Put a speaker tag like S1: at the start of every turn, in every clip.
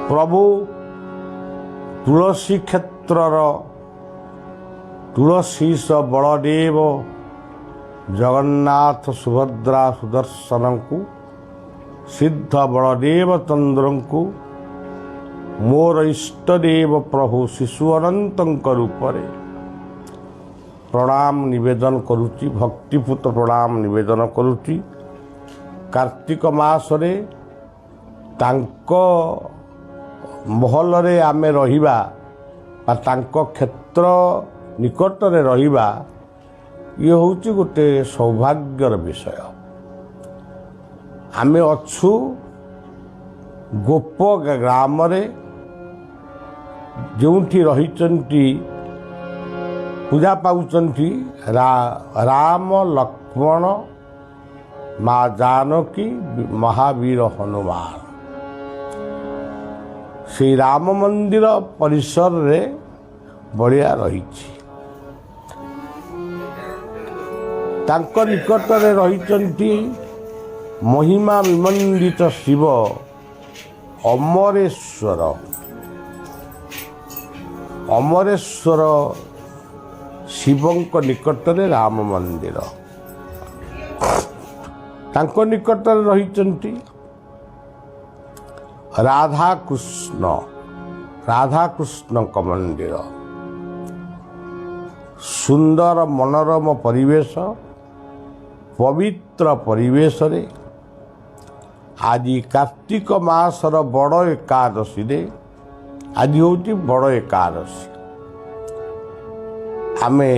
S1: प्रभु तुलसी क्षेत्रर तुलसीश बलदेव जगन्नाथ सुभद्रा सुदर्शन को सिद्ध बलदेव चंद्र को मोर इष्टदेव प्रभु शिशु अनंत रूप प्रणाम निवेदन करुच्ची भक्तिपूत प्रणाम निवेदन करुच्ची। कार्तिक मासरे तांको महल रे आमे रहिबा बा तांको क्षेत्र निकट रे रहिबा ये होची गोटे सौभाग्यर विषय। आमे अच्छु गोप ग्राम रे जोंठी रहिचंती पूजा पाउचंती राम लक्ष्मण माँ जानकी महावीर हनुमान। श्री राम मंदिर परिसर रे बढ़िया रही तांको निकट रे रहिचंती महिमा विमंडित शिव अमरेश्वर। अमरेश्वर शिवंक निकट रे राम मंदिर तांको निकट रे रहिचंती राधा कृष्ण का मंदिर। सुंदर मनोरम परिवेश पवित्र परिवेश रे आज कार्तिक मासर बड़ एकादशी रे आज होती बड़ एकादशी। आमे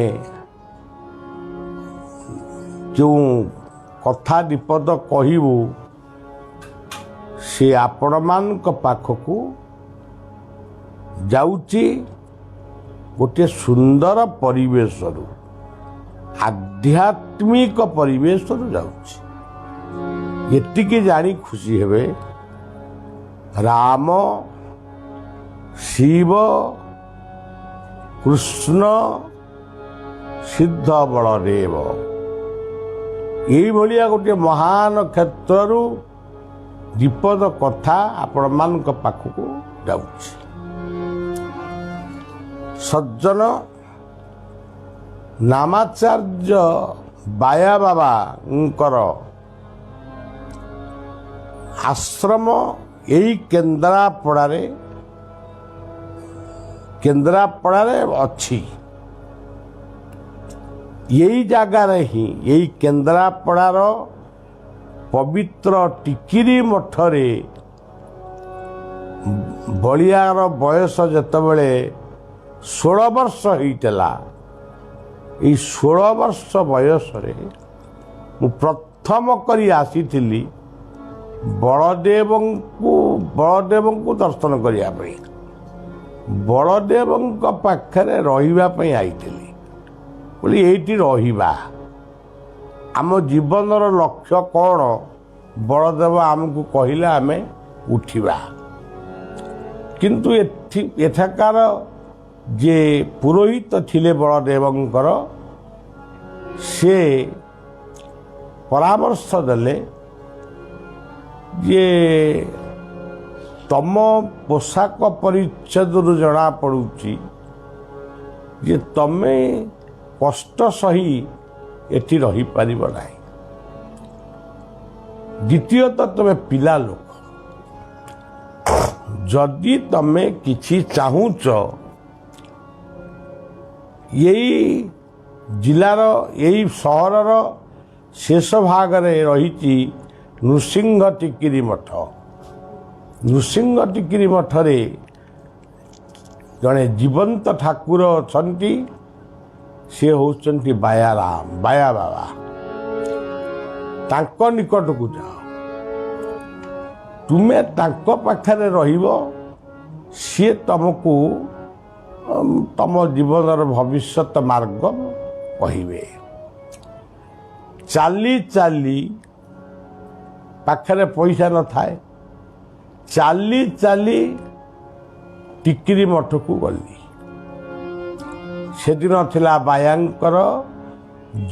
S1: जो कथा विपद कहबू से आपण मान पाखकू जाउची गोटे सुंदर परिवेश रु आध्यात्मिक परिवेश रु जाउची। एतिकी जानी खुशी हेबे राम शिव कृष्ण सिद्ध बलदेव यही भलिया गोटे महान क्षेत्रु विपद कथा आपण मान पाखकू जाउची। सज्जन नामाचार्य बाया बाबा आश्रम यही केन्द्रापड़ा अच्छी। यही जगार ही यही केन्द्रापड़ार पवित्र टिकिरी मठरे बलियार बयस जेतबेले 16 वर्ष होइतला। ई 16 वर्ष बयस रे मु प्रथम करी आसीथिली बलदेव को दर्शन करिया पे। बलदेव पाखरे रहिबा पे आइथिली बोली एठी रहिबा आम जीवनर लक्ष्य कौन बलदेव आमको कहले आमे उठिबा। किंतु एठाकार जे पुरोहित थिले बलदेवंकर से परामर्श देले जे तम पोशाक परिच्छेद जना पड़ुची जे तमे कष्ट सही एठी रही पारिब नाही। द्वितीयतः तमे पिला लोक जदि तमे किछि चाहूच यही जिलार यही सहरर शेष भाग रे रही नृसिंह टिकिरी मठ। नृसिंह टिकिरी मठरे जड़े जीवंत ठाकुर अछंती से होचंती बाया बाबा। तांको निकट को जाओ तुमे तांको पाखरे रहिबो सी तुमको तम जीवनर भविष्यत मार्ग कहिबे। चाली चाली पाखरे पैसा न थाए चाली चाली टिकिरी मठ को गली। से दिन थिला बायांकर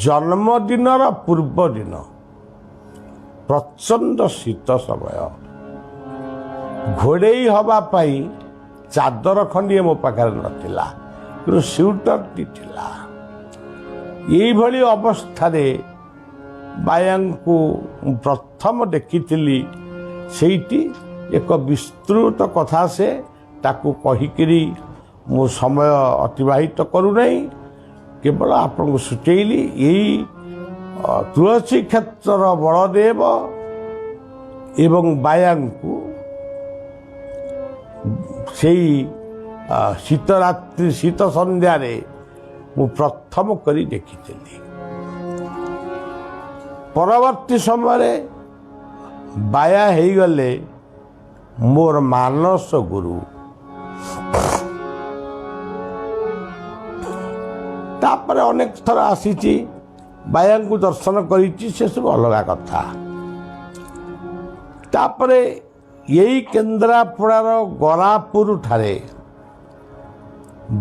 S1: जन्मदिनर पूर्व दिन प्रचंड शीत समय ଘୋଡ଼େଇ ହେବା ପାଇଁ ଚାଦର ଖଣ୍ଡିଏ ମୋ ପାଖରେ ନଥିଲା, କିନ୍ତୁ ସ୍ୱିଟରଟି ଥିଲା। ଏଇଭଳି ଅବସ୍ଥାରେ ବାୟାଙ୍କୁ ମୁଁ ପ୍ରଥମ ଦେଖିଥିଲି। ସେଇଠି ଏକ ବିସ୍ତୃତ କଥା, ସେ ତାକୁ କହିକିରି ମୁଁ ସମୟ ଅତିବାହିତ କରୁନାହିଁ, କେବଳ ଆପଣଙ୍କୁ ସୂଚେଇଲି। ଏଇ ତୁଳସୀ କ୍ଷେତ୍ରର ବଳଦେବ ଏବଂ ବାୟାଙ୍କୁ ସେଇ ଶୀତରାତ୍ରି ଶୀତ ସନ୍ଧ୍ୟାରେ ମୁଁ ପ୍ରଥମ କରି ଦେଖିଥିଲି। ପରବର୍ତ୍ତୀ ସମୟରେ ବାୟା ହେଇଗଲେ ମୋର ମାନସ ଗୁରୁ। ତାପରେ ଅନେକ ଥର ଆସିଛି, ବାୟାଙ୍କୁ ଦର୍ଶନ କରିଛି, ସେସବୁ ଅଲଗା କଥା। ତାପରେ ଏଇ କେନ୍ଦ୍ରାପଡ଼ାର ଗରାପୁର ଠାରେ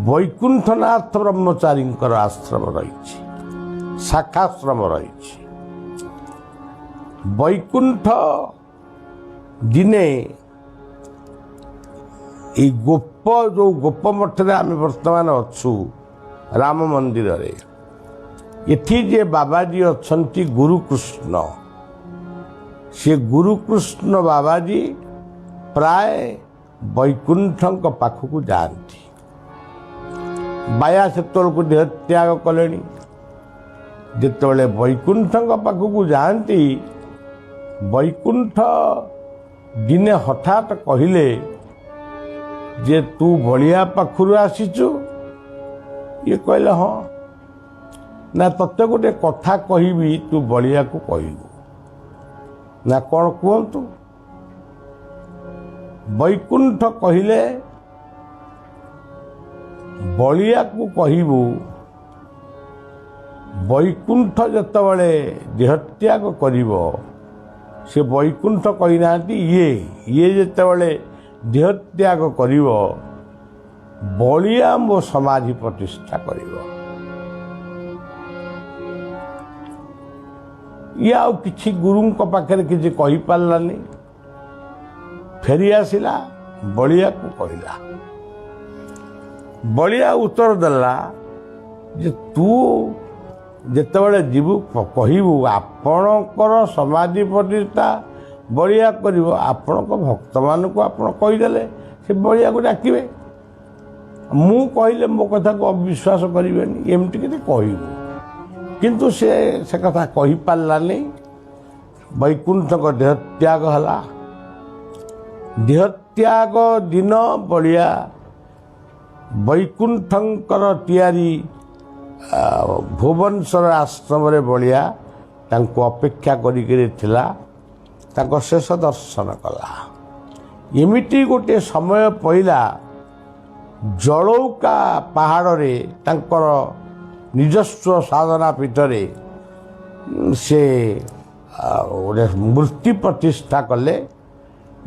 S1: ବୈକୁଣ୍ଠନାଥ ବ୍ରହ୍ମଚାରୀଙ୍କର ଆଶ୍ରମ ରହିଛି, ଶାଖାଶ୍ରମ ରହିଛି। ବୈକୁଣ୍ଠ ଦିନେ ଏଇ ଯେଉଁ ଗୋପ ମଠରେ ଆମେ ବର୍ତ୍ତମାନ ଅଛୁ, ରାମ ମନ୍ଦିରରେ, ଏଠି ଯେ ବାବାଜୀ ଅଛନ୍ତି ଗୁରୁକୃଷ୍ଣ, ସେ ଗୁରୁକୃଷ୍ଣ ବାବାଜୀ ପ୍ରାୟ ବୈକୁଣ୍ଠଙ୍କ ପାଖକୁ ଯାଆନ୍ତି। ବାୟା ସେତେବେଳକୁ ଦେହ ତ୍ୟାଗ କଲେଣି। ଯେତେବେଳେ ବୈକୁଣ୍ଠଙ୍କ ପାଖକୁ ଯାଆନ୍ତି, ବୈକୁଣ୍ଠ ଦିନେ ହଠାତ୍ କହିଲେ ଯେ ତୁ ବଳିଆ ପାଖରୁ ଆସିଛୁ? ଇଏ କହିଲେ ହଁ। ନା ତତେ ଗୋଟେ କଥା କହିବି, ତୁ ବଳିଆକୁ କହିବୁ। ନା କ'ଣ କୁହନ୍ତୁ? ବୈକୁଣ୍ଠ କହିଲେ ବଳିଆକୁ କହିବୁ, ବୈକୁଣ୍ଠ ଯେତେବେଳେ ଦେହତ୍ୟାଗ କରିବ, ସେ ବୈକୁଣ୍ଠ କହିନାହାନ୍ତି ଇଏ ଯେତେବେଳେ ଦେହତ୍ୟାଗ କରିବ, ବଳିଆ ମୋ ସମାଧି ପ୍ରତିଷ୍ଠା କରିବ। ଇଏ ଆଉ କିଛି ଗୁରୁଙ୍କ ପାଖରେ କିଛି କହିପାରିଲାନି, ଫେରି ଆସିଲା, ବଳିଆକୁ କହିଲା। ବଳିଆ ଉତ୍ତର ଦେଲା ଯେ ତୁ ଯେତେବେଳେ ଯିବୁ କହିବୁ ଆପଣଙ୍କର ସମାଧି ପ୍ରତିଷ୍ଠା ବଳିଆ କରିବ, ଆପଣଙ୍କ ଭକ୍ତମାନଙ୍କୁ ଆପଣ କହିଦେଲେ ସେ ବଳିଆକୁ ଡାକିବେ। ମୁଁ କହିଲେ ମୋ କଥାକୁ ଅବିଶ୍ୱାସ କରିବେନି, ଏମିତି କିଛି କହିବୁ। କିନ୍ତୁ ସେ କଥା କହିପାରିଲାନି। ବୈକୁଣ୍ଠଙ୍କ ଦେହତ୍ୟାଗ ହେଲା। ଦେହତ୍ୟାଗ ଦିନ ବଳିଆ ବୈକୁଣ୍ଠଙ୍କର ତିଆରି ଭୁବନେଶ୍ୱର ଆଶ୍ରମରେ ବଳିଆ ତାଙ୍କୁ ଅପେକ୍ଷା କରିକିରି ଥିଲା, ତାଙ୍କ ଶେଷ ଦର୍ଶନ କଲା। ଏମିତି ଗୋଟିଏ ସମୟ ପଇଲା, ଜଳୌକା ପାହାଡ଼ରେ ତାଙ୍କର ନିଜସ୍ୱ ସାଧନା ପୀଠରେ ସେ ଗୋଟେ ମୂର୍ତ୍ତି ପ୍ରତିଷ୍ଠା କଲେ।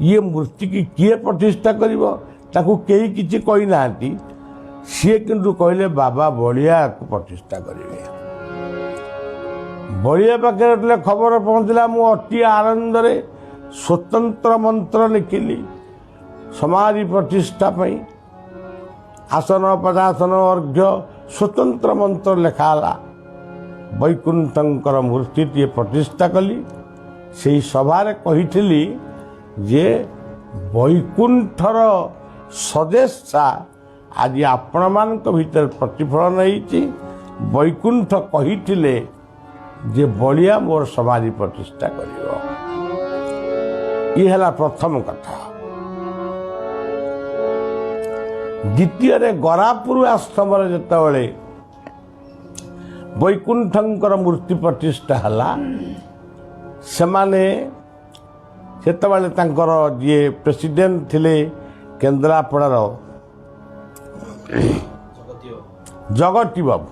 S1: ଇଏ ମୂର୍ତ୍ତିକି କିଏ ପ୍ରତିଷ୍ଠା କରିବ, ତାକୁ କେହି କିଛି କହିନାହାନ୍ତି। ସିଏ କିନ୍ତୁ କହିଲେ ବାବା ବଳିଆକୁ ପ୍ରତିଷ୍ଠା କରିବେ। ବଳିଆ ପାଖରେ ଯେତେବେଳେ ଖବର ପହଞ୍ଚିଲା, ମୁଁ ଅତି ଆନନ୍ଦରେ ସ୍ୱତନ୍ତ୍ର ମନ୍ତ୍ର ଲେଖିଲି ସମାଧି ପ୍ରତିଷ୍ଠା ପାଇଁ। ଆସନ ପଦାସନ ଅର୍ଘ୍ୟ ସ୍ୱତନ୍ତ୍ର ମନ୍ତ୍ର ଲେଖା ହେଲା। ବୈକୁଣ୍ଠଙ୍କର ମୂର୍ତ୍ତିଟିଏ ପ୍ରତିଷ୍ଠା କଲି। ସେହି ସଭାରେ କହିଥିଲି ଯେ ବୈକୁଣ୍ଠର ସଦେଶା ଆଜି ଆପଣମାନଙ୍କ ଭିତରେ ପ୍ରତିଫଳନ ହେଇଛି। ବୈକୁଣ୍ଠ କହିଥିଲେ ଯେ ବଳିଆ ମୋର ସମାଧି ପ୍ରତିଷ୍ଠା କରିବ। ଇଏ ହେଲା ପ୍ରଥମ କଥା। ଦ୍ୱିତୀୟରେ ଗରାପୁର ଆଶ୍ରମରେ ଯେତେବେଳେ ବୈକୁଣ୍ଠଙ୍କର ମୂର୍ତ୍ତି ପ୍ରତିଷ୍ଠା ହେଲା, ସେମାନେ ସେତେବେଳେ ତାଙ୍କର ଯିଏ ପ୍ରେସିଡେଣ୍ଟ ଥିଲେ କେନ୍ଦ୍ରାପଡ଼ାର ଜଗତୀ ବାବୁ,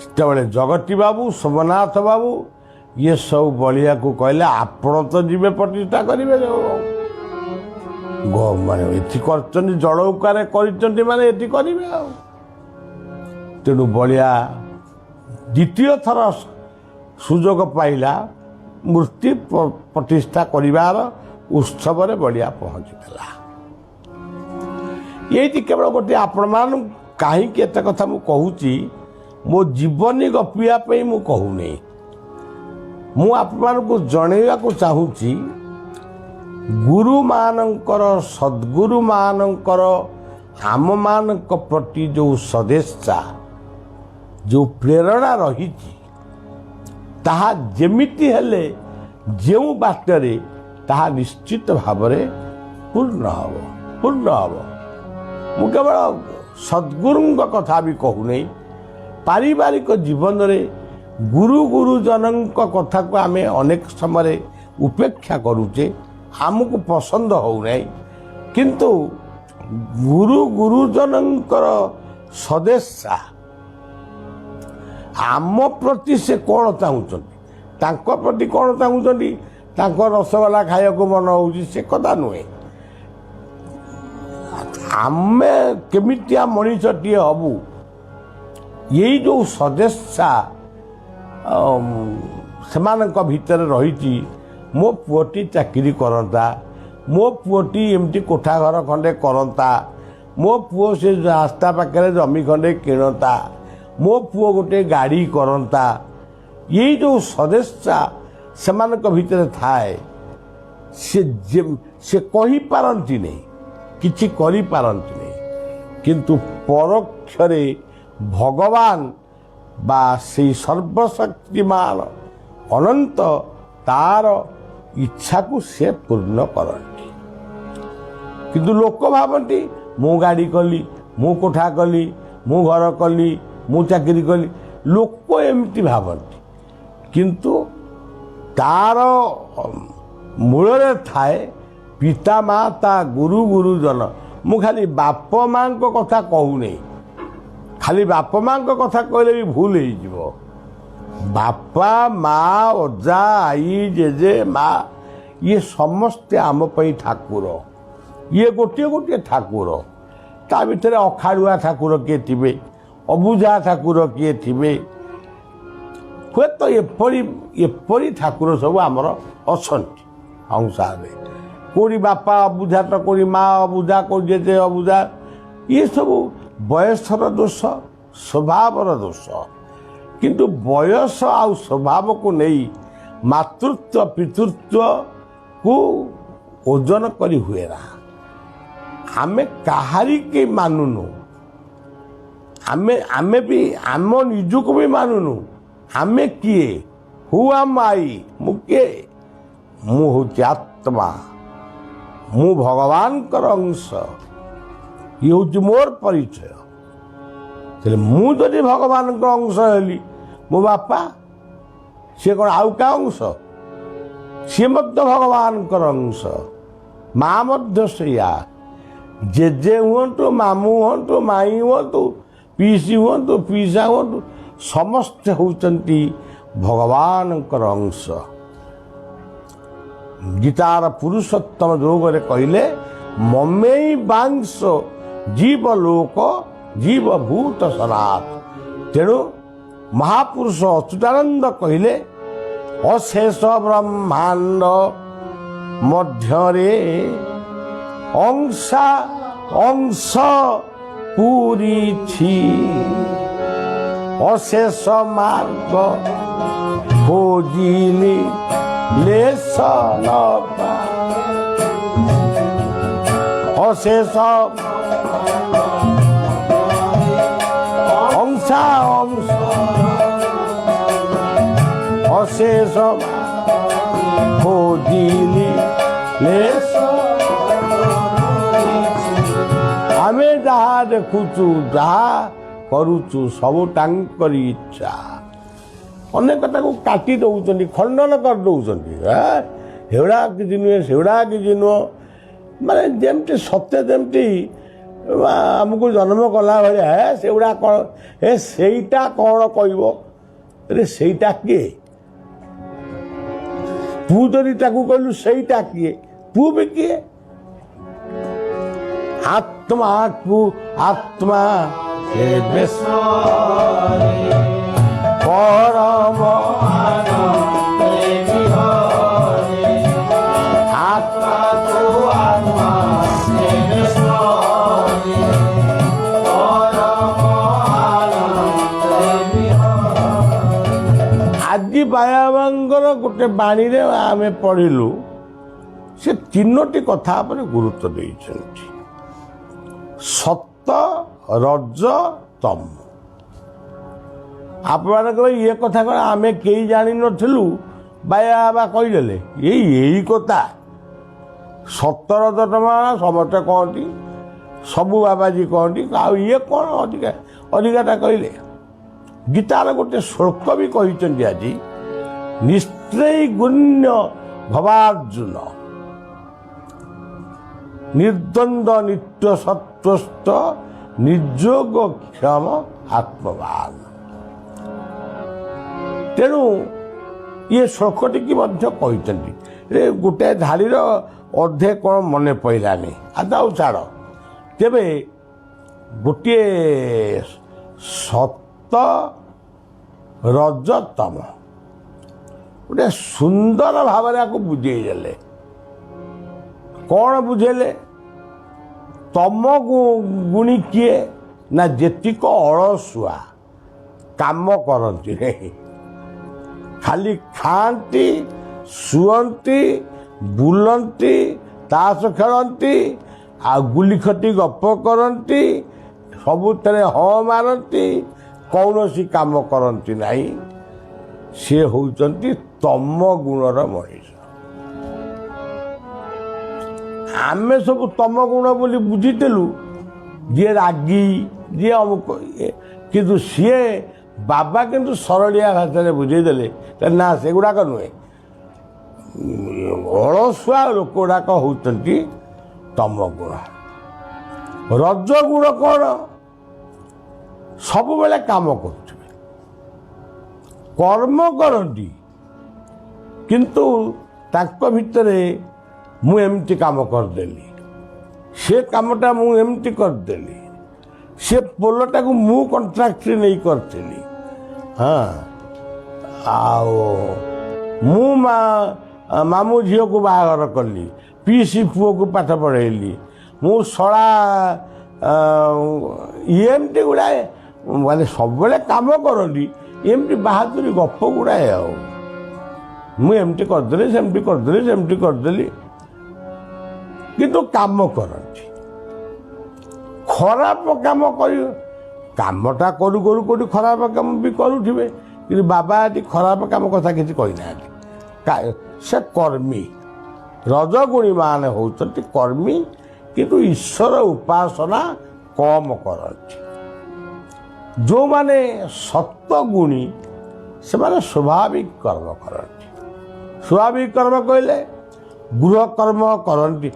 S1: ସେତେବେଳେ ଜଗତୀ ବାବୁ, ସୋମନାଥ ବାବୁ, ଇଏ ସବୁ ବଳିଆକୁ କହିଲେ ଆପଣ ତ ଯିବେ ପ୍ରତିଷ୍ଠା କରିବେ, ମାନେ ଏଠି କରିଛନ୍ତି, ଜଳୌକାରେ କରିଛନ୍ତି ମାନେ ଏଠି କରିବେ ଆଉ। ତେଣୁ ବଳିଆ ଦ୍ୱିତୀୟ ଥର ସୁଯୋଗ ପାଇଲା ମୂର୍ତ୍ତି ପ୍ରତିଷ୍ଠା କରିବାର, उत्सव बढ़िया पहुँचीगला। ये केवल गोटे आपण मान कहीं एत कथा मु कहूँ मो जीवनी गपिया मु कहूनी मु आपको जनइबा को चाहूँगी गुरु मानकर सद्गुरु मानकर आम मान प्रति जो सदेशा जो प्रेरणा रही ताहा जेमिति हेले जो बाटरे ताहा निश्चित भाव पूर्ण हम मु केवल सद्गुरुंग कथा भी कहूनी पारिवारिक जीवन में गुरुजन कथा को आम अनेक समय उपेक्षा करुचे आमको पसंद होना किंतु गुरुजन सदेशा आम प्रति से कौन चाहूँ प्रति कौन चाहूँ रसगोला खाया को मन हो कथा नुहे आम केमितिया मनीषटीए हबू यही जो सदेशा से भितर रही मो पुओटी चाकरी करता मो पुओटी एमती कोठा घर खंडे करता मो पुओ से रास्ता पाखे जमी खंडे किणता मो पुओ गोटे गाड़ी करता यही जो सदेशा से भितर थाए से कही पारती नहीं किछि करि पारती नहीं किंतु परोक्षरे भगवान बा से सर्वशक्तिमान अनंत तार इच्छा को से पूर्ण करती किंतु लोक भावती मु गाड़ी कली मु कोठा कली मु घर कली मु चाकरी कली लोक एमती भावती किंतु तार मूल थाए पिता माता गुरुजन मु खाली बाप माँ कथा कहूनी खाली बाप माँ कथा कहले भी भूल हो बापा माँ अजा आई जेजे माँ ये समस्ते आम ठाकुर ये गोटे गोटे ठाकुर ता भीतर अखाड़ुआ ठाकुर किए थे अबुझा ठाकुर किए थे हे तो एपरी ठाकुर सब आमर अच्छा अंशारे कोई बापा अबुझा तो कोई माँ अबुझा कोई जेजे अबुझा ये सब बयसर दोष स्वभावर दोष किंतु बयस आ स्वभाव को नहीं मातृत्व पितृत्व को ओजन करी हुए ना आमे कहारी के मानुनु आमे भी आम निजक भी मानुनु आमे किए हुआ माई मुके मु हूँ आत्मा मु भगवान अंश ये हूँ मोर परिचय मुझे भगवान अंश हेली मो बापा सी कौन आउ का अंश सी मत भगवान अंश माँ मध्य सैया जेजे हूँ मामू हूँ माई हूँ पीसी हूँ पीसा हूँ समस्ते होती भगवान अंश गीतार पुरुषोत्तम योग कहले ममे बांश जीवलोक जीवभूत सनात तेणु महापुरुष अच्युतानंद कहले अशेष ब्रह्मांड मध्यरे अंशा अंश पूरी छी अशेष मार्ग खोजिली लेस अशेष अंशा अंश अशेष खोजिली लेस आमे जहा देखुचु जहा करुचु सब तांकरी इच्छा अनेक कथा को काटी दौरान खंडन कर दौरान हेड़ा कि नुहे सेड़ा कि नुह माने जमती सत्य जमती आमको जन्म कला भाया से कौन ए सेटा कौन कह सेटा किए तू जदि कहलु सेटा किए तू भी किए आत्मा को आत्मा परम आत्मा ବାୟାବାଙ୍କର ଗୋଟେ ବାଣୀରେ ଆମେ ପଢ଼ିଲୁ, ସେ ତିନୋଟି କଥା ଉପରେ ଗୁରୁତ୍ୱ ଦେଇଛନ୍ତି। ସତ, ରଜ, ତମ। ଆପଣମାନଙ୍କର ଇଏ କଥା କ'ଣ ଆମେ କେହି ଜାଣିନଥିଲୁ, ବାୟା ବାବା କହିଦେଲେ ଏଇ କଥା। ସତ, ରଜ, ତମ ସମସ୍ତେ କହନ୍ତି, ସବୁ ବାବାଜୀ କହନ୍ତି, ଆଉ ଇଏ କ'ଣ ଅଧିକାଟା କହିଲେ। ଗୀତାର ଗୋଟେ ଶ୍ଳୋକ ବି କହିଛନ୍ତି ଆଜି, ନିସ୍ତ୍ରେୟ ଗୁଣ୍ୟ ଭବାର୍ଜୁନ ନିର୍ଦ୍ୱନ୍ଦ ନିତ୍ୟ ସତ୍ୱସ୍ଥ ନିର୍ଯୋଗ କ୍ଷମ ଆତ୍ମବାନ। ତେଣୁ ଇଏ ଶ୍ଳୋକଟିକି ମଧ୍ୟ କହିଛନ୍ତି। ଗୋଟାଏ ଧାଡ଼ିର ଅଧେ କ'ଣ ମନେ ପଡ଼ିଲାନି, ଆଉ ଛାଡ଼। ତେବେ ଗୋଟିଏ ସତ, ରଜ, ତମ ଗୋଟେ ସୁନ୍ଦର ଭାବରେ ଆକୁ ବୁଝେଇଦେଲେ। କ'ଣ ବୁଝେଇଲେ? ତମ ଗୁଣୀ କିଏ ନା ଯେତିକ ଅଳସୁଆ, କାମ କରନ୍ତି ନାହିଁ, ଖାଲି ଖାଆନ୍ତି, ଶୁଅନ୍ତି, ବୁଲନ୍ତି, ତାସ ଖେଳନ୍ତି, ଆଉ ଗୁଲି ଖଟି ଗପ କରନ୍ତି, ସବୁଥିରେ ହଁ ମାରନ୍ତି, କୌଣସି କାମ କରନ୍ତି ନାହିଁ। ସେ ହେଉଛନ୍ତି ତମ ଗୁଣର ମଣିଷ। ଆମେ ସବୁ ତମ ଗୁଣ ବୋଲି ବୁଝିଥିଲୁ, ଯିଏ ରାଗି, ଯିଏ ଅମୁକ, କିନ୍ତୁ ସିଏ ବାବା କିନ୍ତୁ ସରଳିଆ ଭାଷାରେ ବୁଝେଇଦେଲେ ନା ସେଗୁଡ଼ାକ ନୁହେଁ। ଅଳସୁଆ ଲୋକ ଗୁଡ଼ାକ ହେଉଛନ୍ତି ତମ ଗୁଣ। ରଜ ଗୁଣ କ'ଣ? ସବୁବେଳେ କାମ କରୁଥିବେ, କର୍ମ କରନ୍ତି, କିନ୍ତୁ ତାଙ୍କ ଭିତରେ ମୁଁ ଏମିତି କାମ କରିଦେଲି, ସେ କାମଟା ମୁଁ ଏମିତି କରିଦେଲି, ସେ ପୋଲଟାକୁ ମୁଁ କଣ୍ଟ୍ରାକ୍ଟରେ ନେଇ କରିଥିଲି, ହଁ, ଆଉ ମୁଁ ମାମୁଁ ଝିଅକୁ ବାହାଘର କଲି, ପିଇସି ପୁଅକୁ ପାଠ ପଢ଼େଇଲି, ମୁଁ ଶଳା ଏମିତି ଗୁଡ଼ାଏ ମାନେ ସବୁବେଳେ କାମ କରନ୍ତି, ଏମିତି ବାହାଦୁରୀ ଗପ ଗୁଡ଼ାଏ। ଆଉ ମୁଁ ଏମିତି କରିଦେଲି, ସେମିତି କରିଦେଲି, ସେମିତି କରିଦେଲି, କିନ୍ତୁ କାମ କରନ୍ତି। ଖରାପ କାମ କରି କାମଟା କରୁ କରୁ କେଉଁଠି ଖରାପ କାମ ବି କରୁଥିବେ, କିନ୍ତୁ ବାବା ଏଠି ଖରାପ କାମ କଥା କିଛି କହିନାହାନ୍ତି। ସେ କର୍ମୀ। ରଜଗୁଣୀ ମାନେ ହେଉଛନ୍ତି କର୍ମୀ, କିନ୍ତୁ ଈଶ୍ୱର ଉପାସନା କମ୍ କରନ୍ତି। ଯେଉଁମାନେ ସତ୍ୱଗୁଣୀ ସେମାନେ ସ୍ୱାଭାବିକ କର୍ମ କରନ୍ତି। ସ୍ୱାଭାବିକ କର୍ମ କହିଲେ ଗୃହ କର୍ମ କରନ୍ତି,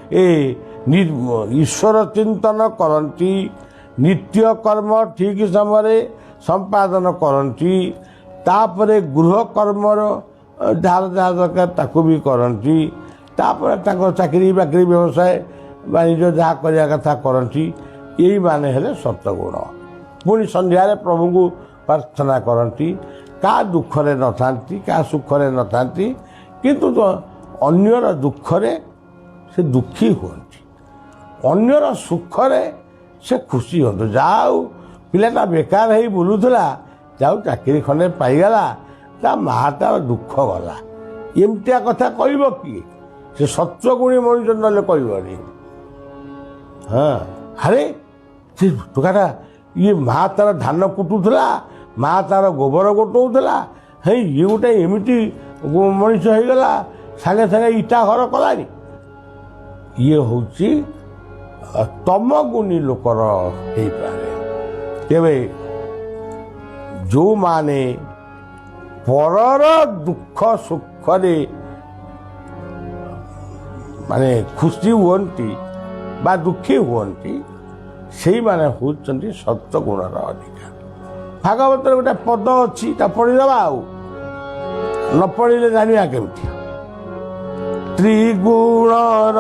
S1: ଈଶ୍ୱର ଚିନ୍ତନ କରନ୍ତି, ନିତ୍ୟ କର୍ମ ଠିକ୍ ସମୟରେ ସମ୍ପାଦନ କରନ୍ତି, ତାପରେ ଗୃହ କର୍ମର ଯାହାର ଯାହା ଦରକାର ତାକୁ ବି କରନ୍ତି, ତାପରେ ତାଙ୍କ ଚାକିରି ବାକିରି ବ୍ୟବସାୟ ବାଣିଜ୍ୟ ଯାହା କରିବା କଥା କରନ୍ତି। ଏଇମାନେ ହେଲେ ସତ୍ୱଗୁଣ। ପୁଣି ସନ୍ଧ୍ୟାରେ ପ୍ରଭୁଙ୍କୁ ପ୍ରାର୍ଥନା କରନ୍ତି, କାହା ଦୁଃଖରେ ନଥାନ୍ତି, କାହା ସୁଖରେ ନଥାନ୍ତି, କିନ୍ତୁ ଅନ୍ୟର ଦୁଃଖରେ ସେ ଦୁଃଖୀ ହୁଅନ୍ତି, ଅନ୍ୟର ସୁଖରେ ସେ ଖୁସି ହୁଅନ୍ତୁ। ଯାହା ହଉ ପିଲାଟା ବେକାର ହେଇ ବୁଲୁଥିଲା, ଯାଉ ଚାକିରି ଖଣ୍ଡେ ପାଇଗଲା, ତା ମାଆଟାର ଦୁଃଖ ଗଲା, ଏମିତିଆ କଥା କହିବ କିଏ? ସେ ସତ୍ୱଗୁଣୀ ମଣିଷ ନହେଲେ କହିବନି। ହଁ, ଆରେ ସେ ଟୋକାଟା ଇଏ ମା ତାର ଧାନ କୁଟୁଥିଲା, ମା ତାର ଗୋବର ଗୋଟଉଥିଲା, ହେଇ ଇଏ ଗୋଟେ ଏମିତି ମଣିଷ ହେଇଗଲା, ସାଙ୍ଗେ ସାଙ୍ଗେ ଇଟା ଘର କଲାଣି। ଇଏ ହେଉଛି ତମ ଗୁଣୀ ଲୋକର ହେଇପାରେ। ତେବେ ଯେଉଁମାନେ ପରର ଦୁଃଖ ସୁଖରେ ମାନେ ଖୁସି ହୁଅନ୍ତି ବା ଦୁଃଖୀ ହୁଅନ୍ତି, ସେଇମାନେ ହେଉଛନ୍ତି ସତ୍ୱଗୁଣର ଅଧିକାର। ଭାଗବତରେ ଗୋଟେ ପଦ ଅଛି, ତା ପଢ଼ିଦେବା, ଆଉ ନ ପଢ଼ିଲେ ଜାଣିବା କେମିତି? ତ୍ରିଗୁଣର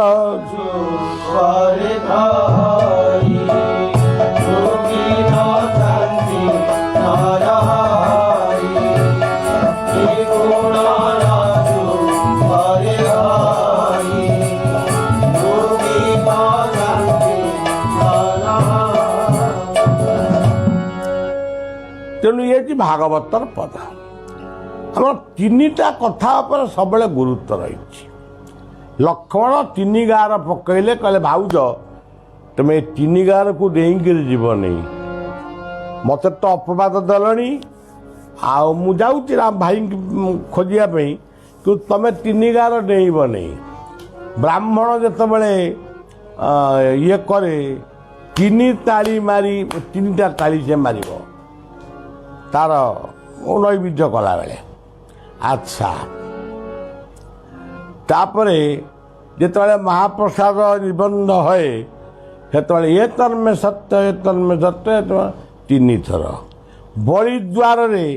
S1: ତେଣୁ ଇଏ ହେଉଛି ଭାଗବତର ପଦ। ଆମର ତିନିଟା କଥା ଉପରେ ସବୁବେଳେ ଗୁରୁତ୍ୱ ରହିଛି। ଲକ୍ଷ୍ମଣ ତିନି ଗାର ପକେଇଲେ, କହିଲେ ଭାଉଜ ତୁମେ ଏ ତିନି ଗାରକୁ ଡେଇଁକିରି ଯିବନି, ମୋତେ ତ ଅପବାଦ ଦେଲଣି, ଆଉ ମୁଁ ଯାଉଛି ରାମ ଭାଇଙ୍କୁ ଖୋଜିବା ପାଇଁ, କିନ୍ତୁ ତୁମେ ତିନି ଗାର ଡେଇଁବନି। ବ୍ରାହ୍ମଣ ଯେତେବେଳେ ଇଏ କରେ ତିନି ତାଳି ମାରି, ତିନିଟା ତାଳି ସେ ମାରିବ ତାର ନୈବେଦ୍ୟ କଲାବେଳେ। ଆଚ୍ଛା, ତାପରେ ଯେତେବେଳେ ମହାପ୍ରସାଦ ନିବନ୍ଧ ହୁଏ ସେତେବେଳେ ଏ ତନ୍ମେ ସତ୍ୟ, ଏ ତନ୍ମେ ସତ୍ୟ ତିନିଥର। ବଳିଦ୍ୱାରରେ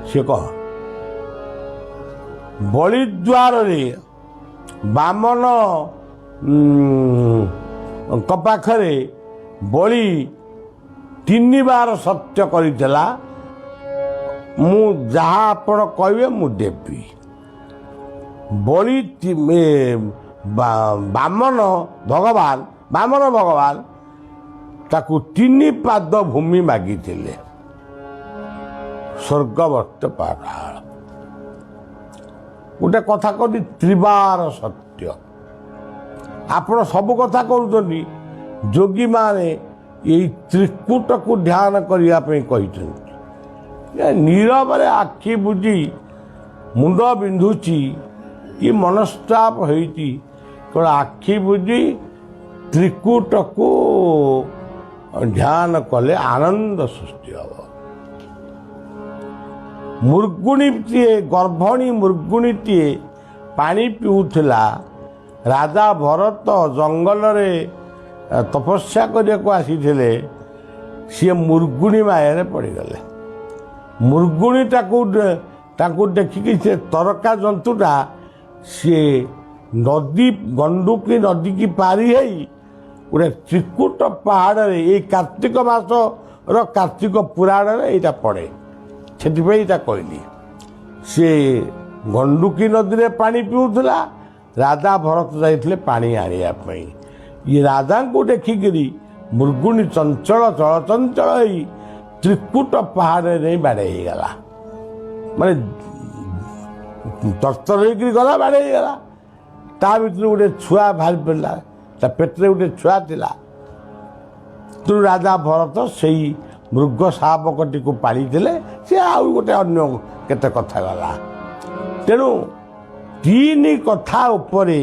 S1: ସେ କହ, ବଳିଦ୍ୱାରରେ ବାମନ ପାଖରେ ବଳି ତିନିବାର ସତ୍ୟ କରିଥିଲା, ମୁଁ ଯାହା ଆପଣ କହିବେ ମୁଁ ଦେବି। ବଳି ବାମନ ଭଗବାନ ତାକୁ ତିନି ପାଦ ଭୂମି ମାଗିଥିଲେ, ସ୍ୱର୍ଗବର୍ତ୍ତ ପାତାଳ। ଗୋଟେ କଥା କହନ୍ତି ତ୍ରିବାର ସତ୍ୟ। ଆପଣ ସବୁ କଥା କହୁଛନ୍ତି, ଯୋଗୀମାନେ ଏଇ ତ୍ରିକୁଟକୁ ଧ୍ୟାନ କରିବା ପାଇଁ କହିଛନ୍ତି। ନୀରବରେ ଆଖି ବୁଜି ମୁଣ୍ଡ ବିନ୍ଧୁଛି କି ମନସ୍ତାପ ହେଇଛି, କେବଳ ଆଖି ବୁଜି ତ୍ରିକୁଟକୁ ଧ୍ୟାନ କଲେ ଆନନ୍ଦ ସୃଷ୍ଟି ହେବ। ମୃଗୁଣୀଟିଏ, ଗର୍ଭଣୀ ମୃଗୁଣୀଟିଏ ପାଣି ପିଉଥିଲା। ରାଜା ଭରତ ଜଙ୍ଗଲରେ ତପସ୍ୟା କରିବାକୁ ଆସିଥିଲେ, ସିଏ ମୃଗୁଣୀ ମାୟାରେ ପଡ଼ିଗଲେ। ମୃଗୁଣୀ ତାଙ୍କୁ ଦେଖିକି ସେ ତରକା ଜନ୍ତୁଟା ସିଏ ଗଣ୍ଡୁକି ନଦୀକି ପାରି ହେଇ ଗୋଟେ ତ୍ରିକୁଟ ପାହାଡ଼ରେ, ଏଇ କାର୍ତ୍ତିକ ମାସର କାର୍ତ୍ତିକ ପୁରାଣରେ ଏଇଟା ପଡ଼େ, ସେଥିପାଇଁ ଏଇଟା କହିଲି। ସିଏ ଗଣ୍ଡୁକି ନଦୀରେ ପାଣି ପିଉଥିଲା, ରାଜା ଭରତ ଯାଇଥିଲେ ପାଣି ଆଣିବା ପାଇଁ। ଇଏ ରାଜାଙ୍କୁ ଦେଖିକିରି ମୃଗୁଣୀ ଚଳଚଞ୍ଚଳ ହେଇ ତ୍ରିକୁଟ ପାହାଡ଼ରେ ନେଇ ବାଡ଼େଇ ହେଇଗଲା। ମାନେ ତରତର ହେଇକିରି ଗଲା, ବାଡ଼େଇ ହେଇଗଲା। ତା ଭିତରୁ ଗୋଟେ ଛୁଆ ବାହାରି ପଡ଼ିଲା, ତା ପେଟରେ ଗୋଟେ ଛୁଆ ଥିଲା। ତେଣୁ ରାଜା ଭରତ ସେଇ ମୃଗ ଶାବକଟିକୁ ପାଳିଥିଲେ। ସେ ଆଉ ଗୋଟେ ଅନ୍ୟ କେତେ କଥା ଗଲା। ତେଣୁ ତିନି କଥା ଉପରେ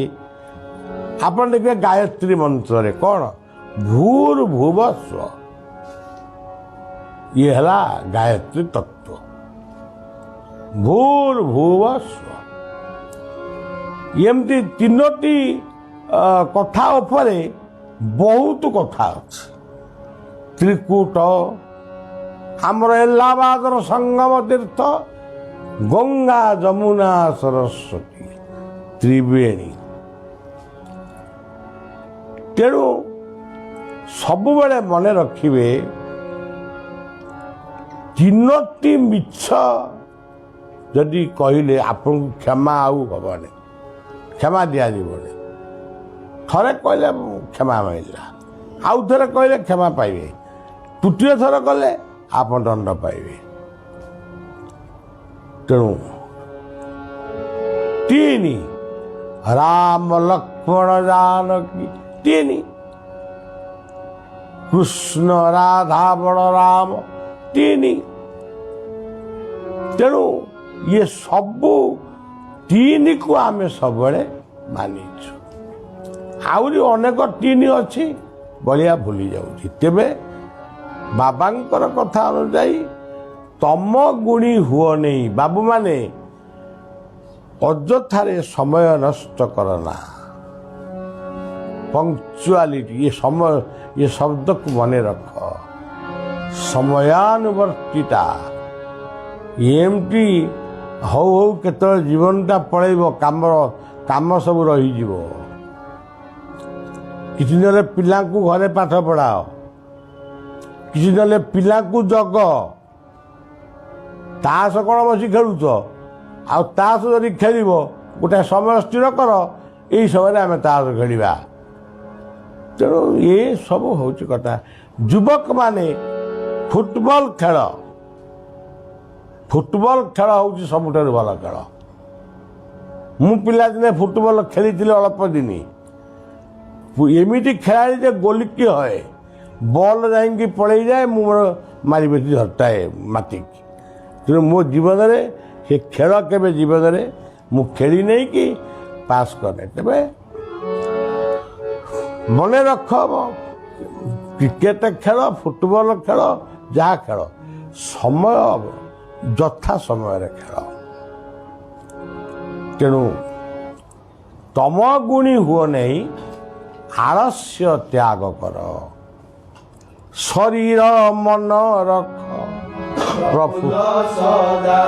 S1: ଆପଣ ଦେଖିବେ ଗାୟତ୍ରୀ ମନ୍ତ୍ରରେ କ'ଣ ଭୂର୍ଭୁବ ସ୍ୱ, ଇଏ ହେଲା ଗାୟତ୍ରୀ ତତ୍ତ୍ୱ। ଭୂର୍ଭୁବ ସ୍ୱ, ଏମିତି ତିନୋଟି କଥା ଉପରେ ବହୁତ କଥା ଅଛି। ତ୍ରିକୁଟ, ଆମର ଏଲାହାବାଦର ସଙ୍ଗମ ତୀର୍ଥ, ଗଙ୍ଗା ଯମୁନା ସରସ୍ୱତୀ ତ୍ରିବେଣୀ। ତେଣୁ ସବୁବେଳେ ମନେ ରଖିବେ, ତିନୋଟି ମିଛ ଯଦି କହିଲେ ଆପଣଙ୍କୁ କ୍ଷମା ଆଉ ହେବନି, କ୍ଷମା ଦିଆଯିବନି। ଥରେ କହିଲେ କ୍ଷମା ମିଳିଲା, ଆଉ ଥରେ କହିଲେ କ୍ଷମା ପାଇବେ, ତୃତୀୟ ଥର କଲେ ଆପଣ ଦଣ୍ଡ ପାଇବେ। ତେଣୁ ତିନି, ରାମ ଲକ୍ଷ୍ମଣ ଜାନକୀ ତିନି, କୃଷ୍ଣ ରାଧା ବଳରାମ ତିନି। ତେଣୁ ଇଏ ସବୁ ତିନିକୁ ଆମେ ସବୁବେଳେ ମାନିଛୁ। ଆହୁରି ଅନେକ ତିନି ଅଛି, ବଳିଆ ଭୁଲି ଯାଉଛି। ତେବେ ବାବାଙ୍କର କଥା ଅନୁଯାୟୀ ତମ ଗୁଣୀ ହୁଅ ନେଇ, ବାବୁମାନେ ଅଯଥାରେ ସମୟ ନଷ୍ଟ କରନା। ପଙ୍କ୍ଚୁଆଲିଟି, ଏ ଶବ୍ଦକୁ ମନେ ରଖ। ସମୟାନୁବର୍ତ୍ତିତା, ଏମିତି ହଉ ହଉ କେତେବେଳେ ଜୀବନଟା ପଳେଇବ, କାମ ସବୁ ରହିଯିବ। କିଛି ନହେଲେ ପିଲାଙ୍କୁ ଘରେ ପାଠ ପଢ଼ାଅ, କିଛି ନହେଲେ ପିଲାଙ୍କୁ ଜଗ। ତାସ କ'ଣ ବସି ଖେଳୁଛ? ଆଉ ତାସ ଯଦି ଖେଳିବ ଗୋଟେ ସମୟ ସ୍ଥିର କର, ଏଇ ସମୟରେ ଆମେ ତାସ ଖେଳିବା। ତେଣୁ ଏ ସବୁ ହେଉଛି କଥା। ଯୁବକମାନେ ଫୁଟବଲ ଖେଳ, फुटबॉल खेल हूँ सबुठार भल खेल मु पिलादिने फुटबॉल खेली अल्प दिन एमती खेलाड़ी जे गोलिकी हए बॉल जाइंकी पड़े जाए मोर मारी बेटी धरताए माटी तेणु मो जीवन में से खेल के जीवन में मु खेली नहीं कि पास करे तेरे मन रख क्रिकेट खेल फुटबॉल खेल जहाँ खेल समय यथा समय खेल तेणु तम गुणी हुओ नहीं आलस्य त्याग कर शरीर मन रख प्रफुल्ल सदा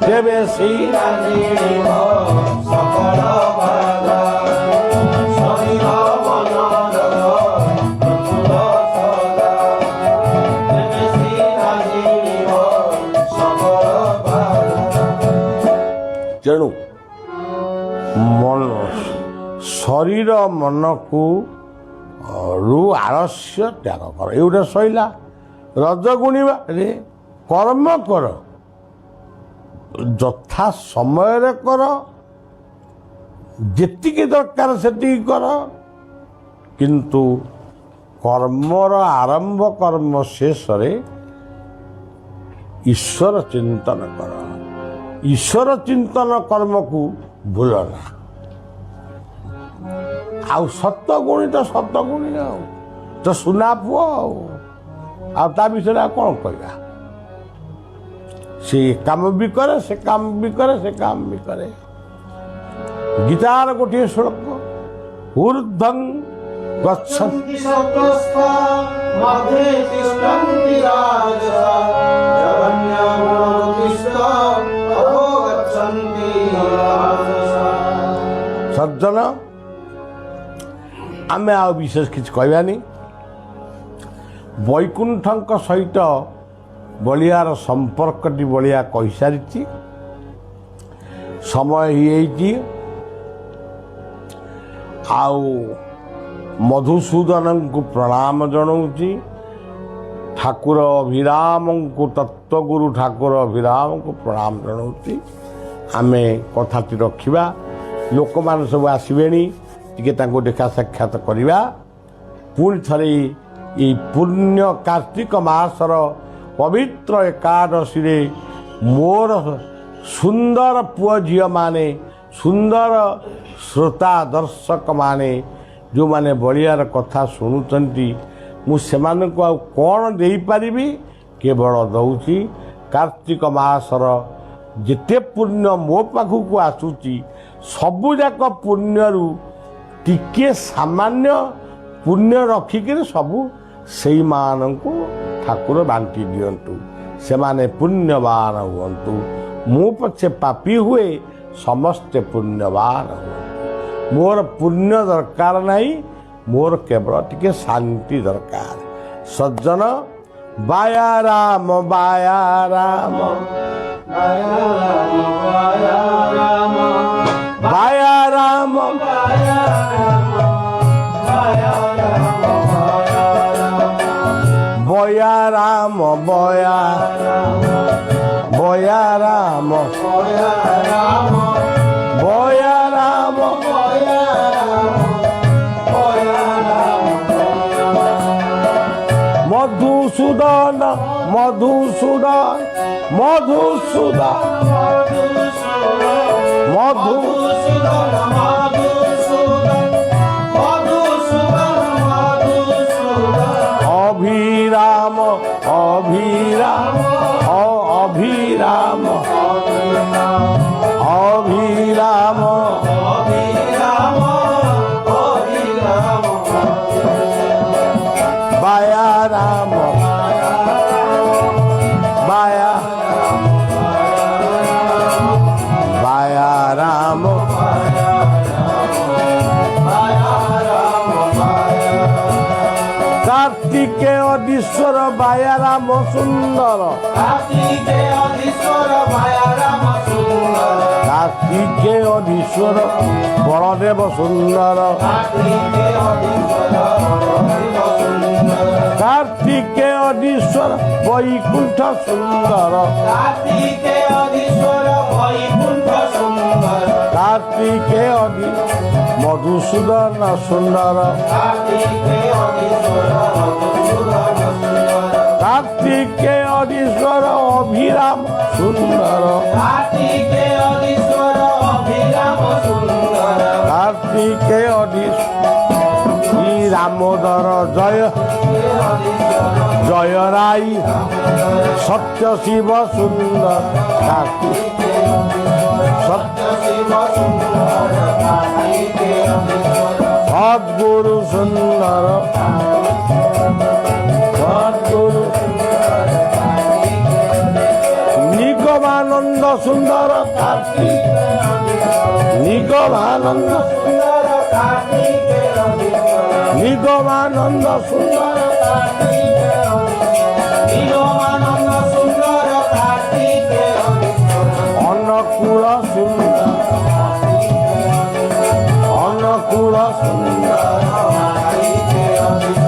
S1: तेबे सीरा जीव सकल बाधा शरीर मन रख प्रफुल्ल सदा तेबे सीरा जीव सकल बाधा तेणु मन शरीर मन को रु आलस्य त्याग कर ये सैला रजगुणिबा रे कर्म कर यथा समय कर जेतिकी दरकार सेतिकी कर किंतु कर्मर आरंभ कर्म शेष ईश्वर चिंतन कर ईश्वर चिंतन कर्म को भूलना आउ सतगुणी तो सतगुणी तो सुना पुआ ता विषय कौन कहवा से काम भी करे से काम भी करे से काम भी करे गीतार गोटे श्लोक ऊर्ध्वं गच्छन्ति सत्त्वस्थ मध्ये तिष्ठन्ति राजसा जगन्यं गुणोत्तिष्ठ अधो गच्छन्ति राजसा सज्जन आम आ विशेष किसी कहवानी वैकुंठ सहित बलियार संपर्कटी बलिया कही सारी समय ही आउ मधुसूदन को प्रणाम जनाऊँगी ठाकुर अभिराम को तत्वगुरु ठाकुर अभिराम को प्रणाम जनाऊँगी आम कथाटी रखा लोक मैंने सब आसबे टिके देखा साक्षात करवा पुणी थे ये पुण्य कार्तिक मासर पवित्र एकादशी रे मोर सुंदर पुओ झील माने सुंदर श्रोता दर्शक माने जो माने बलियार कथा शुणुचंती मुझे कौन दे पारि केवल दौची कार्तिक मासर जिते पुण्य मो पाखक आसूची सबुजाक पुण्यरू टिके सामान्य पुण्य रखिक सबू से मानू ठाकुर बांटी दिंतु से माने पुण्यवान हुंतु मु पछे पापी हुए समस्ते पुण्यवान हुंतु मोर पुण्य दरकार नहीं मोर केवल टिके शांति दरकार सज्जन बाया राम बाया राम बाया राम बाया राम बाया राम बया राम बया बया राम बया राम बया राम बया राम मधुसूदन मधुसूदन मधुसूदन मधुसूदन अभिराम अभिराम अभिराम अभिराम अभिराम बाया राम बाया बाया राम कार्तिके अधीश्वर बाया राम सुंदर कार्तिके अधीश्वर बाया राम सुंदर कार्तिके अधीश्वर बलदेव सुंदर कार्तिके কার্তিকে অধীশ্বর বৈকুণ্ঠ সুন্দর
S2: কার্তিকে অধীশ্বর বৈকুণ্ঠ সুন্দর
S1: কার্তিকে মধুসূদন সুন্দর
S2: কার্তিকে অধীশ্বর মধুসূদন সুন্দর
S1: কার্তিকে অধীশ্বর অভিরাম সুন্দর
S2: কার্তিকে অধীশ্বর অভিরাম সুন্দর
S1: কার্তিকে শ্রী রামোদর জয় জয় রাই সত্য শিব সুন্দর কার্তিক সত্য
S2: শিব সুন্দর কার্তিকে অধীশ্বর
S1: সদ্গুরু সুন্দর সদ্গুরু নিগমানন্দ সুন্দর কার্তিক নিগমানন্দ
S2: সুন্দর কার্তিকে অধীশ্বর
S1: নিগমানন্দ সুন্দর
S2: কার্তিকে অধীশ্বর নিগমানন্দ সুন্দর কার্তিকে অধীশ্বর
S1: অনুকূল সুন্দর অনুকূল সুন্দর
S2: কার্তিকে অধীশ্বর